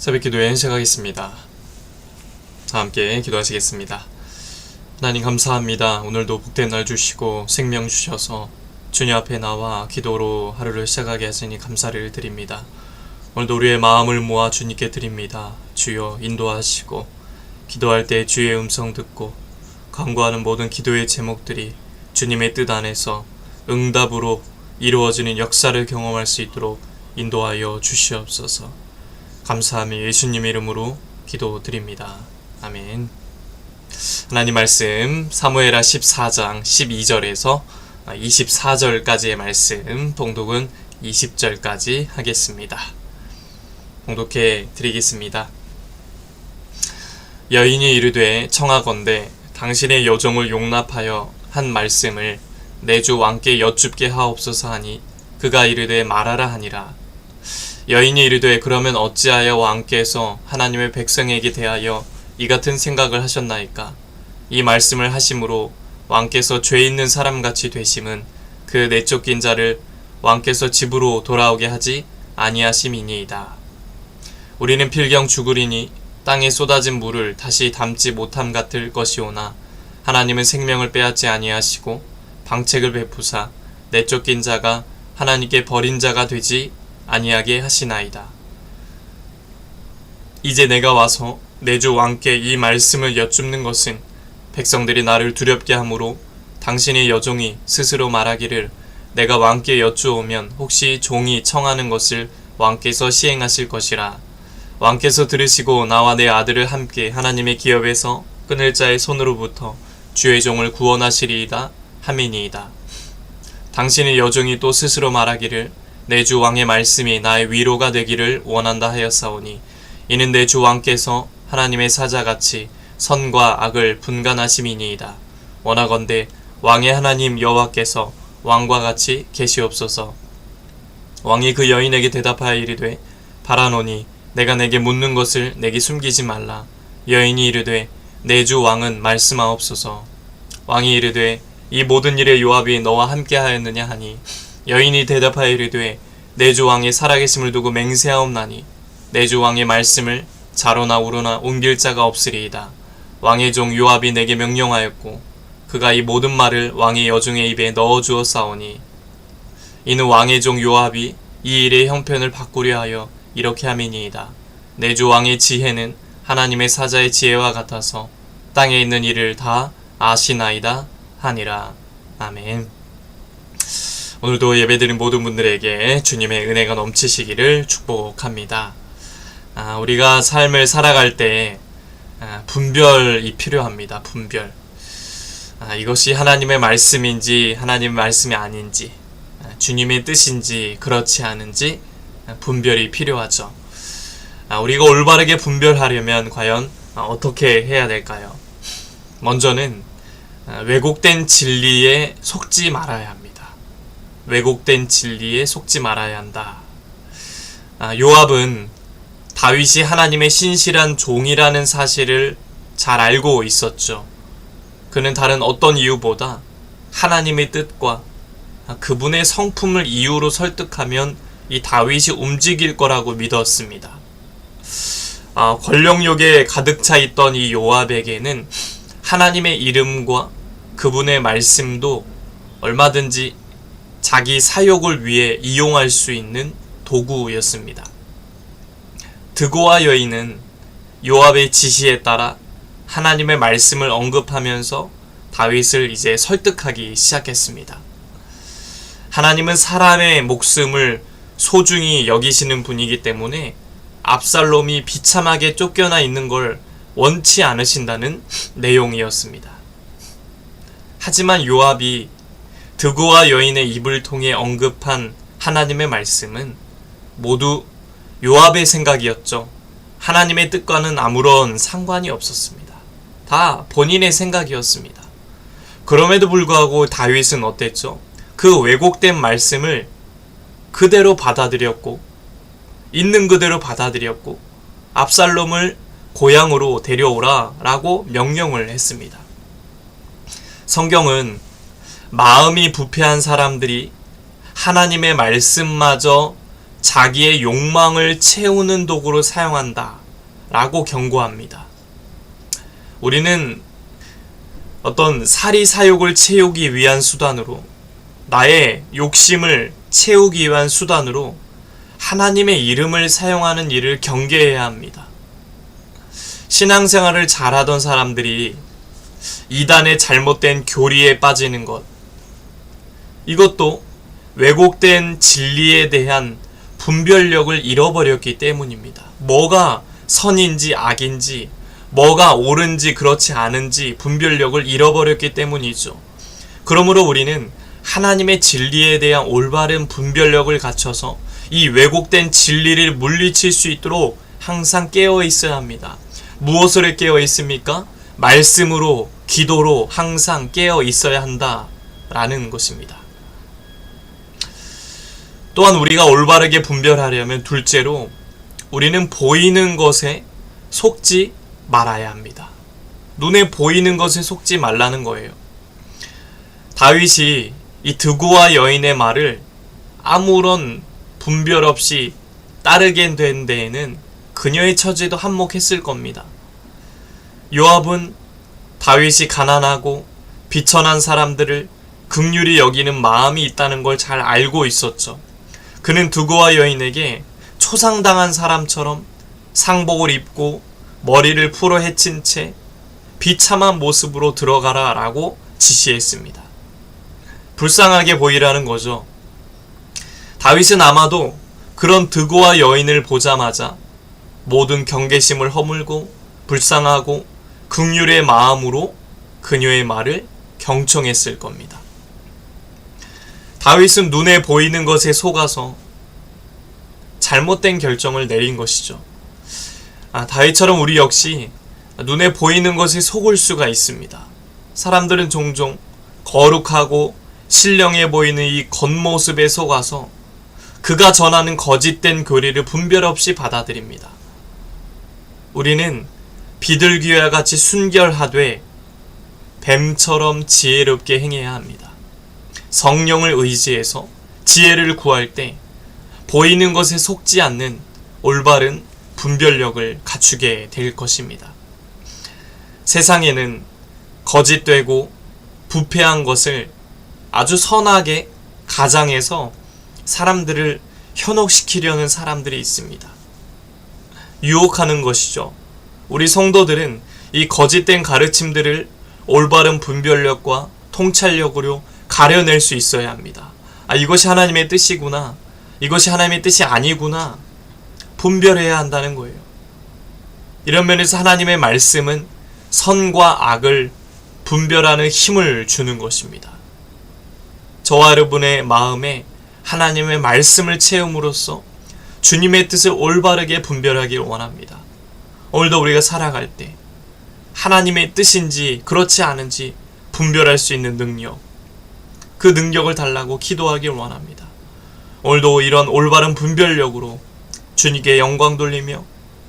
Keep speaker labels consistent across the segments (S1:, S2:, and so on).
S1: 새벽 기도에 시작하겠습니다. 다 함께 기도하시겠습니다. 하나님 감사합니다. 오늘도 복된 날 주시고 생명 주셔서 주님 앞에 나와 기도로 하루를 시작하게 하시니 감사를 드립니다. 오늘도 우리의 마음을 모아 주님께 드립니다. 주여 인도하시고 기도할 때 주의 음성 듣고 간구하는 모든 기도의 제목들이 주님의 뜻 안에서 응답으로 이루어지는 역사를 경험할 수 있도록 인도하여 주시옵소서. 감사하며 예수님의 이름으로 기도드립니다. 아멘. 하나님 말씀 사무엘하 14장 12절에서 24절까지의 말씀, 봉독은 20절까지 하겠습니다. 봉독해 드리겠습니다. 여인이 이르되 청하건대 당신의 여종을 용납하여 한 말씀을 내 주 왕께 여쭙게 하옵소서 하니 그가 이르되 말하라 하니라. 여인이 이르되 그러면 어찌하여 왕께서 하나님의 백성에게 대하여 이 같은 생각을 하셨나이까? 이 말씀을 하심으로 왕께서 죄 있는 사람같이 되심은 그 내쫓긴 자를 왕께서 집으로 돌아오게 하지 아니하심이니이다. 우리는 필경 죽으리니 땅에 쏟아진 물을 다시 담지 못함 같을 것이오나 하나님은 생명을 빼앗지 아니하시고 방책을 베푸사 내쫓긴 자가 하나님께 버린 자가 되지 아니하게 하시나이다. 이제 내가 와서 내 주 왕께 이 말씀을 여쭙는 것은 백성들이 나를 두렵게 하므로 당신의 여종이 스스로 말하기를 내가 왕께 여쭈오면 혹시 종이 청하는 것을 왕께서 시행하실 것이라. 왕께서 들으시고 나와 내 아들을 함께 하나님의 기업에서 끊을 자의 손으로부터 주의 종을 구원하시리이다 하미니이다. 당신의 여종이 또 스스로 말하기를 내 주 왕의 말씀이 나의 위로가 되기를 원한다 하였사오니 이는 내 주 왕께서 하나님의 사자같이 선과 악을 분간하심이니이다. 원하건대 왕의 하나님 여호와께서 왕과 같이 계시옵소서. 왕이 그 여인에게 대답하여 이르되 바라노니 내가 내게 묻는 것을 내게 숨기지 말라. 여인이 이르되 내 주 왕은 말씀하옵소서. 왕이 이르되 이 모든 일에 요압이 너와 함께하였느냐 하니 여인이 대답하여 이르되 내 주 왕의 살아계심을 두고 맹세하옵나니 내 주 왕의 말씀을 자로나 우로나 옮길 자가 없으리이다. 왕의 종 요압이 내게 명령하였고 그가 이 모든 말을 왕의 여종의 입에 넣어주었사오니 이는 왕의 종 요압이 이 일의 형편을 바꾸려 하여 이렇게 함이니이다. 내 주 왕의 지혜는 하나님의 사자의 지혜와 같아서 땅에 있는 일을 다 아시나이다 하니라. 아멘. 오늘도 예배드린 모든 분들에게 주님의 은혜가 넘치시기를 축복합니다. 우리가 삶을 살아갈 때 분별이 필요합니다. 분별. 이것이 하나님의 말씀인지 하나님의 말씀이 아닌지 주님의 뜻인지 그렇지 않은지 분별이 필요하죠. 우리가 올바르게 분별하려면 과연 어떻게 해야 될까요? 먼저는 왜곡된 진리에 속지 말아야 합니다. 왜곡된 진리에 속지 말아야 한다. 요압은 다윗이 하나님의 신실한 종이라는 사실을 잘 알고 있었죠. 그는 다른 어떤 이유보다 하나님의 뜻과 그분의 성품을 이유로 설득하면 이 다윗이 움직일 거라고 믿었습니다. 권력욕에 가득 차 있던 이 요압에게는 하나님의 이름과 그분의 말씀도 얼마든지 자기 사욕을 위해 이용할 수 있는 도구였습니다. 드고아 여인은 요압의 지시에 따라 하나님의 말씀을 언급하면서 다윗을 이제 설득하기 시작했습니다. 하나님은 사람의 목숨을 소중히 여기시는 분이기 때문에 압살롬이 비참하게 쫓겨나 있는 걸 원치 않으신다는 내용이었습니다. 하지만 요압이 드고아 여인의 입을 통해 언급한 하나님의 말씀은 모두 요압의 생각이었죠. 하나님의 뜻과는 아무런 상관이 없었습니다. 다 본인의 생각이었습니다. 그럼에도 불구하고 다윗은 어땠죠? 그 왜곡된 말씀을 그대로 받아들였고 있는 그대로 받아들였고 압살롬을 고향으로 데려오라 라고 명령을 했습니다. 성경은 마음이 부패한 사람들이 하나님의 말씀마저 자기의 욕망을 채우는 도구로 사용한다 라고 경고합니다. 우리는 어떤 사리사욕을 채우기 위한 수단으로, 나의 욕심을 채우기 위한 수단으로 하나님의 이름을 사용하는 일을 경계해야 합니다. 신앙생활을 잘하던 사람들이 이단의 잘못된 교리에 빠지는 것, 이것도 왜곡된 진리에 대한 분별력을 잃어버렸기 때문입니다. 뭐가 선인지 악인지, 뭐가 옳은지 그렇지 않은지 분별력을 잃어버렸기 때문이죠. 그러므로 우리는 하나님의 진리에 대한 올바른 분별력을 갖춰서 이 왜곡된 진리를 물리칠 수 있도록 항상 깨어 있어야 합니다. 무엇으로 깨어 있습니까? 말씀으로, 기도로 항상 깨어 있어야 한다라는 것입니다. 또한 우리가 올바르게 분별하려면 둘째로, 우리는 보이는 것에 속지 말아야 합니다. 눈에 보이는 것에 속지 말라는 거예요. 다윗이 이 드고와 여인의 말을 아무런 분별 없이 따르게 된 데에는 그녀의 처지도 한몫했을 겁니다. 요압은 다윗이 가난하고 비천한 사람들을 긍휼히 여기는 마음이 있다는 걸 잘 알고 있었죠. 그는 드고와 여인에게 초상당한 사람처럼 상복을 입고 머리를 풀어 헤친 채 비참한 모습으로 들어가라 라고 지시했습니다. 불쌍하게 보이라는 거죠. 다윗은 아마도 그런 드고와 여인을 보자마자 모든 경계심을 허물고 불쌍하고 긍휼의 마음으로 그녀의 말을 경청했을 겁니다. 다윗은 눈에 보이는 것에 속아서 잘못된 결정을 내린 것이죠. 다윗처럼 우리 역시 눈에 보이는 것에 속을 수가 있습니다. 사람들은 종종 거룩하고 신령해 보이는 이 겉모습에 속아서 그가 전하는 거짓된 교리를 분별 없이 받아들입니다. 우리는 비둘기와 같이 순결하되 뱀처럼 지혜롭게 행해야 합니다. 성령을 의지해서 지혜를 구할 때 보이는 것에 속지 않는 올바른 분별력을 갖추게 될 것입니다. 세상에는 거짓되고 부패한 것을 아주 선하게 가장해서 사람들을 현혹시키려는 사람들이 있습니다. 유혹하는 것이죠. 우리 성도들은 이 거짓된 가르침들을 올바른 분별력과 통찰력으로 가려낼 수 있어야 합니다. 이것이 하나님의 뜻이구나, 이것이 하나님의 뜻이 아니구나 분별해야 한다는 거예요. 이런 면에서 하나님의 말씀은 선과 악을 분별하는 힘을 주는 것입니다. 저와 여러분의 마음에 하나님의 말씀을 채움으로써 주님의 뜻을 올바르게 분별하기를 원합니다. 오늘도 우리가 살아갈 때 하나님의 뜻인지 그렇지 않은지 분별할 수 있는 능력, 그 능력을 달라고 기도하길 원합니다. 오늘도 이런 올바른 분별력으로 주님께 영광 돌리며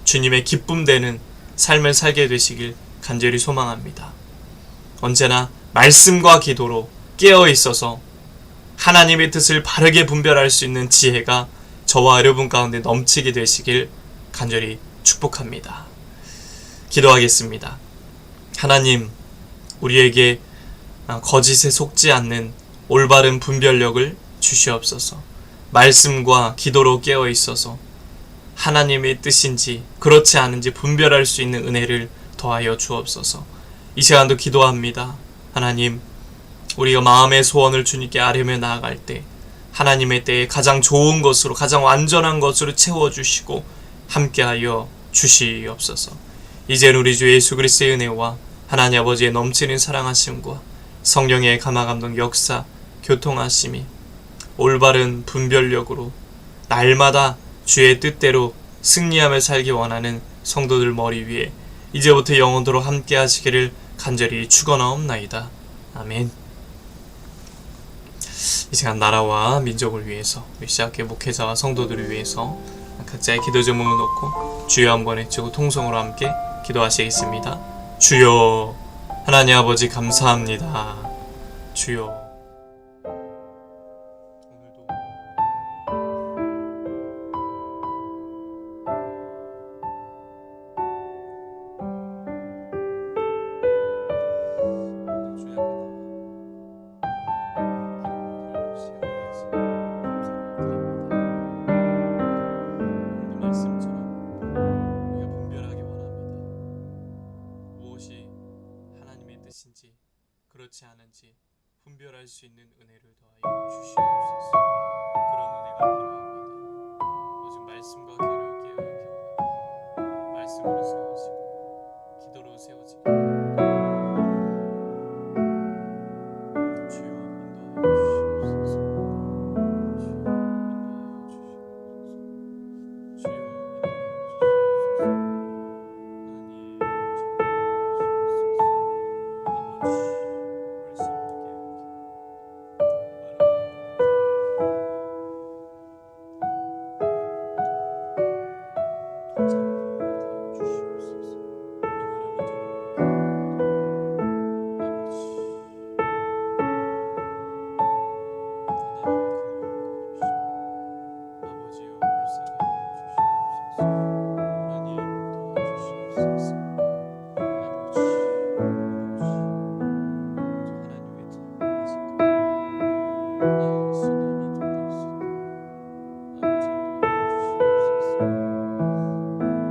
S1: 주님의 기쁨 되는 삶을 살게 되시길 간절히 소망합니다. 언제나 말씀과 기도로 깨어 있어서 하나님의 뜻을 바르게 분별할 수 있는 지혜가 저와 여러분 가운데 넘치게 되시길 간절히 축복합니다. 기도하겠습니다. 하나님, 우리에게 거짓에 속지 않는 올바른 분별력을 주시옵소서. 말씀과 기도로 깨어 있어서 하나님의 뜻인지 그렇지 않은지 분별할 수 있는 은혜를 더하여 주옵소서. 이 시간도 기도합니다. 하나님, 우리가 마음의 소원을 주님께 아뢰며 나아갈 때 하나님의 때에 가장 좋은 것으로, 가장 완전한 것으로 채워주시고 함께하여 주시옵소서. 이제는 우리 주 예수 그리스도의 은혜와 하나님 아버지의 넘치는 사랑하심과 성령의 감화감동 역사, 교통하심이 올바른 분별력으로 날마다 주의 뜻대로 승리하며 살기 원하는 성도들 머리 위에 이제부터 영원토록 함께 하시기를 간절히 축원하옵나이다. 아멘. 이 시간 나라와 민족을 위해서, 우리 시작의 목회자와 성도들을 위해서 각자의 기도 제목을 놓고 주여 한번 외치고 통성으로 함께 기도하시겠습니다. 주여, 하나님 아버지 감사합니다. 주여. 그렇지 않은지 분별할 수 있는 은혜를 더하여 주시옵소서. 그런 은혜가 필요합니다. 오직 말씀과 기도를 깨어있게 원합니다. 말씀으로 세워지고 기도로 세워지기 원합니다. 주여 인도하여 주시옵소서. 주여 인도하여 주시옵소서. 주여 인도하여 주시옵소서. 하나님